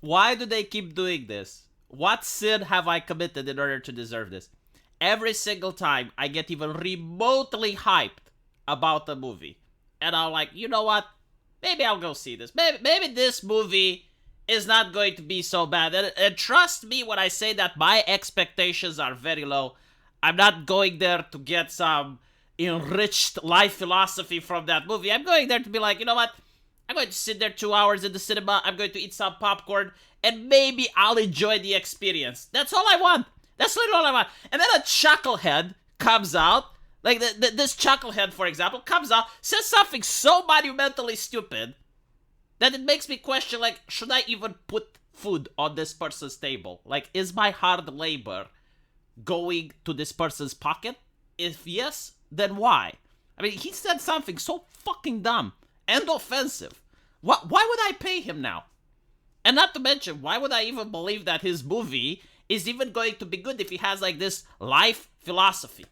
Why do they keep doing this? What sin have I committed in order to deserve this? Every single time I get even remotely hyped about the movie, and I'm like, you know what? Maybe I'll go see this. Maybe this movie is not going to be so bad. And trust me when I say that my expectations are very low. I'm not going there to get some enriched life philosophy from that movie. I'm going there to be like, you know what? I'm going to sit there 2 hours in the cinema. I'm going to eat some popcorn, and maybe I'll enjoy the experience. That's all I want. That's literally all I want. And then a chucklehead comes out, like this chucklehead, for example, comes out, says something so monumentally stupid that it makes me question, like, should I even put food on this person's table? Like, is my hard labor going to this person's pocket? If yes, then why? I mean, he said something so fucking dumb and offensive. Why would I pay him now? And not to mention, why would I even believe that his movie is even going to be good if he has like this life philosophy?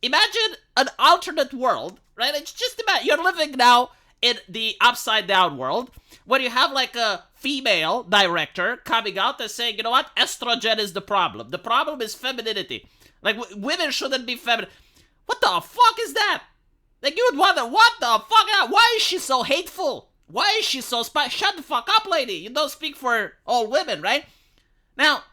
Imagine an alternate world, right? It's just imagine you're living now in the upside down world where you have like a female director coming out and saying, you know what? Estrogen is the problem. The problem is femininity. Like, women shouldn't be feminine. What the fuck is that? Like, you would wonder, what the fuck? Why is she so hateful? Why is she so Shut the fuck up, lady. You don't speak for all women, right? Now,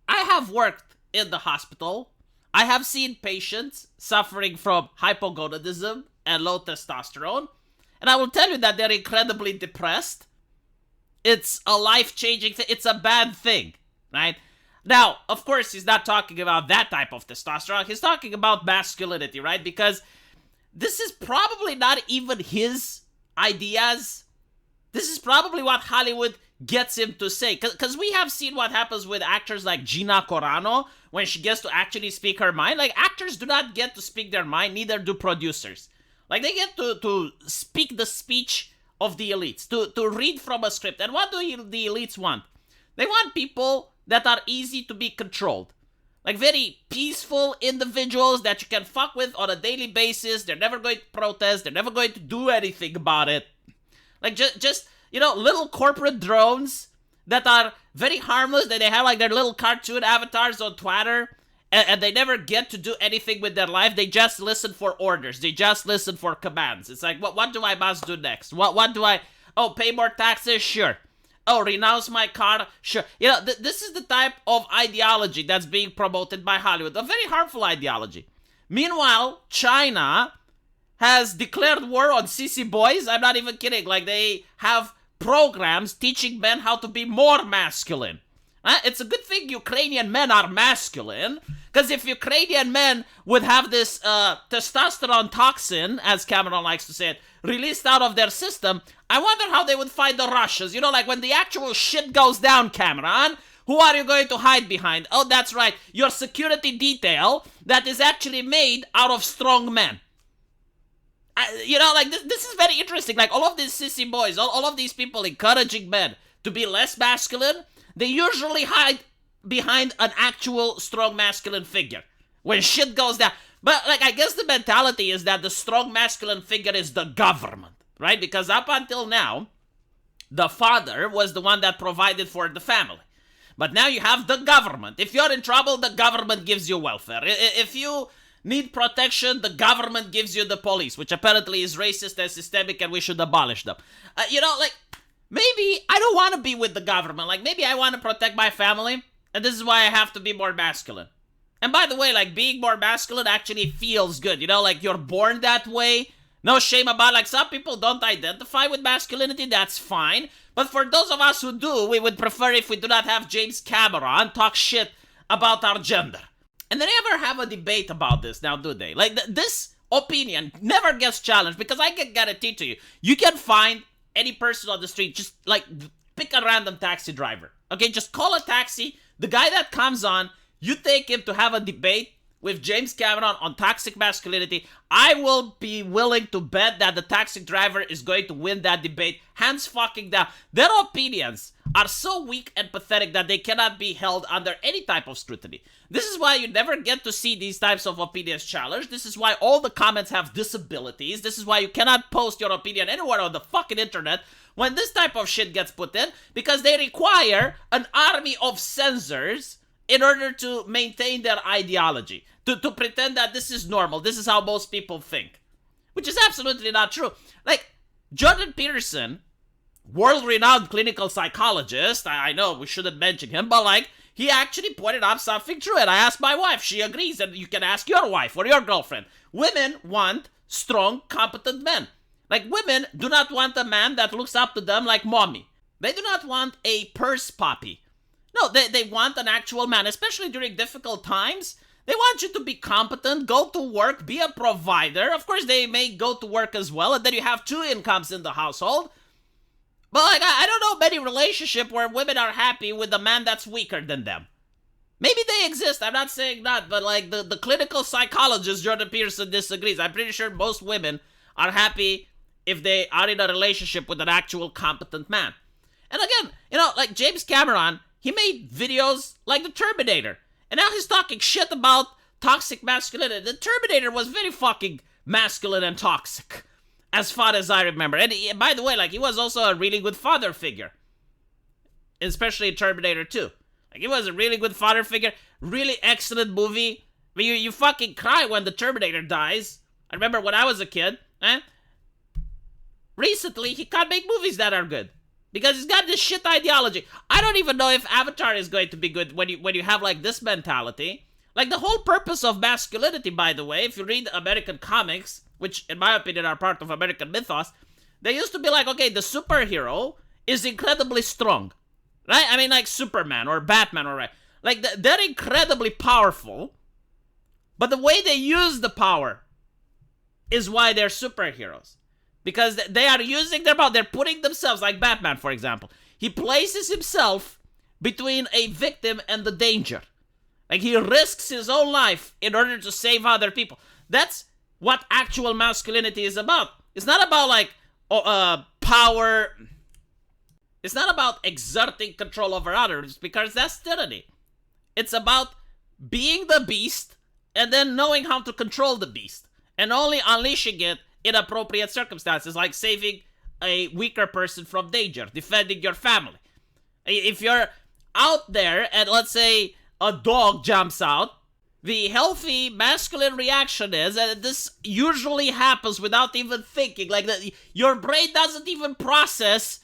I have worked in the hospital. I have seen patients suffering from hypogonadism and low testosterone. And I will tell you that they're incredibly depressed. It's a life-changing thing. It's a bad thing, right? Now, of course, he's not talking about that type of testosterone. He's talking about masculinity, right? Because this is probably not even his ideas. This is probably what Hollywood gets him to say. Because we have seen what happens with actors like Gina Carano when she gets to actually speak her mind. Like, actors do not get to speak their mind, neither do producers. Like, they get to speak the speech of the elites, to read from a script. And what do the elites want? They want people that are easy to be controlled. Like, very peaceful individuals that you can fuck with on a daily basis. They're never going to protest. They're never going to do anything about it. Like, just you know, little corporate drones that are very harmless. That they have, like, their little cartoon avatars on Twitter. And they never get to do anything with their life. They just listen for orders. They just listen for commands. It's like, what do I must do next? What do I... Oh, pay more taxes? Sure. Oh, renounce my car? Sure. You know, this is the type of ideology that's being promoted by Hollywood. A very harmful ideology. Meanwhile, China has declared war on sissy boys. I'm not even kidding. Like, they have programs teaching men how to be more masculine. It's a good thing Ukrainian men are masculine, because if Ukrainian men would have this testosterone toxin, as Cameron likes to say it, released out of their system, I wonder how they would fight the Russians. You know, like when the actual shit goes down, Cameron, who are you going to hide behind? Oh, that's right, your security detail that is actually made out of strong men. You know, like, this is very interesting. Like, all of these sissy boys, all of these people encouraging men to be less masculine, they usually hide behind an actual strong masculine figure when shit goes down. But, like, I guess the mentality is that the strong masculine figure is the government, right? Because up until now, the father was the one that provided for the family. But now you have the government. If you're in trouble, the government gives you welfare. If you need protection, the government gives you the police, which apparently is racist and systemic, and we should abolish them. You know, like, maybe I don't want to be with the government. Like, maybe I want to protect my family, and this is why I have to be more masculine. And by the way, like, being more masculine actually feels good. You know, like, you're born that way. No shame about it. Like, some people don't identify with masculinity. That's fine. But for those of us who do, we would prefer if we do not have James Cameron talk shit about our gender. And they never have a debate about this now, do they? Like, this opinion never gets challenged, because I can guarantee to you, you can find any person on the street, just, like, pick a random taxi driver. Okay, just call a taxi. The guy that comes on, you take him to have a debate with James Cameron on toxic masculinity. I will be willing to bet that the taxi driver is going to win that debate, hands fucking down. Their opinions are so weak and pathetic that they cannot be held under any type of scrutiny. This is why you never get to see these types of opinions challenged. This is why all the comments have disabilities. This is why you cannot post your opinion anywhere on the fucking internet when this type of shit gets put in, because they require an army of censors in order to maintain their ideology, to pretend that this is normal, this is how most people think, which is absolutely not true. Like, Jordan Peterson, world-renowned clinical psychologist, I know we shouldn't mention him, but like, he actually pointed out something true, and I asked my wife, she agrees, and you can ask your wife or your girlfriend. Women want strong, competent men. Like, women do not want a man that looks up to them like mommy. They do not want a purse poppy. No, they want an actual man, especially during difficult times. They want you to be competent, go to work, be a provider. Of course, they may go to work as well, and then you have two incomes in the household. But like, I don't know many relationships where women are happy with a man that's weaker than them. Maybe they exist, I'm not saying not, but like the clinical psychologist Jordan Peterson disagrees. I'm pretty sure most women are happy if they are in a relationship with an actual competent man. And again, you know, like James Cameron, he made videos like the Terminator. And now he's talking shit about toxic masculinity. The Terminator was very fucking masculine and toxic, as far as I remember. And by the way, like, he was also a really good father figure, especially in Terminator 2. Like, he was a really good father figure, really excellent movie. I mean, you fucking cry when the Terminator dies. I remember when I was a kid, recently, he can't make movies that are good, because he's got this shit ideology. I don't even know if Avatar is going to be good when you have, like, this mentality. Like, the whole purpose of masculinity, by the way, if you read American comics, which, in my opinion, are part of American mythos, they used to be like, okay, the superhero is incredibly strong, right? I mean, like Superman or Batman or... Like, they're incredibly powerful, but the way they use the power is why they're superheroes. Because they are using their power. They're putting themselves, like Batman, for example. He places himself between a victim and the danger. Like, he risks his own life in order to save other people. That's what actual masculinity is about. It's not about, like, power. It's not about exerting control over others, because that's tyranny. It's about being the beast and then knowing how to control the beast and only unleashing it in appropriate circumstances, like saving a weaker person from danger, defending your family. If you're out there and, let's say, a dog jumps out, the healthy masculine reaction is, and this usually happens without even thinking, like, your brain doesn't even process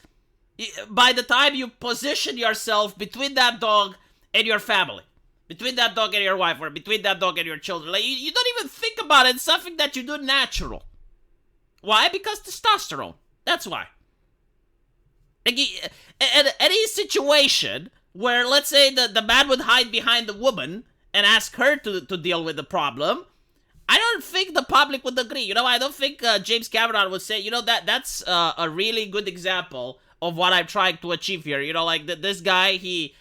by the time you position yourself between that dog and your family, between that dog and your wife, or between that dog and your children. Like, you don't even think about it. It's something that you do natural. Why? Because testosterone. That's why. Like, any situation where, let's say, the man would hide behind the woman and ask her to deal with the problem, I don't think the public would agree. You know, I don't think James Cameron would say, you know, that's a really good example of what I'm trying to achieve here. You know, like, this guy, he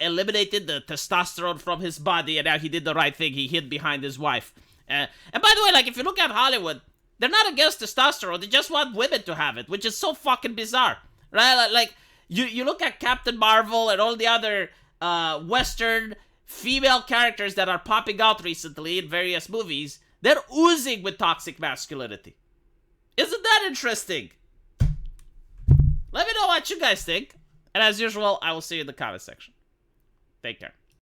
eliminated the testosterone from his body, and now he did the right thing. He hid behind his wife. And by the way, like, if you look at Hollywood, they're not against testosterone. They just want women to have it, which is so fucking bizarre, right? Like, you look at Captain Marvel and all the other Western female characters that are popping out recently in various movies. They're oozing with toxic masculinity. Isn't that interesting? Let me know what you guys think. And as usual, I will see you in the comment section. Take care.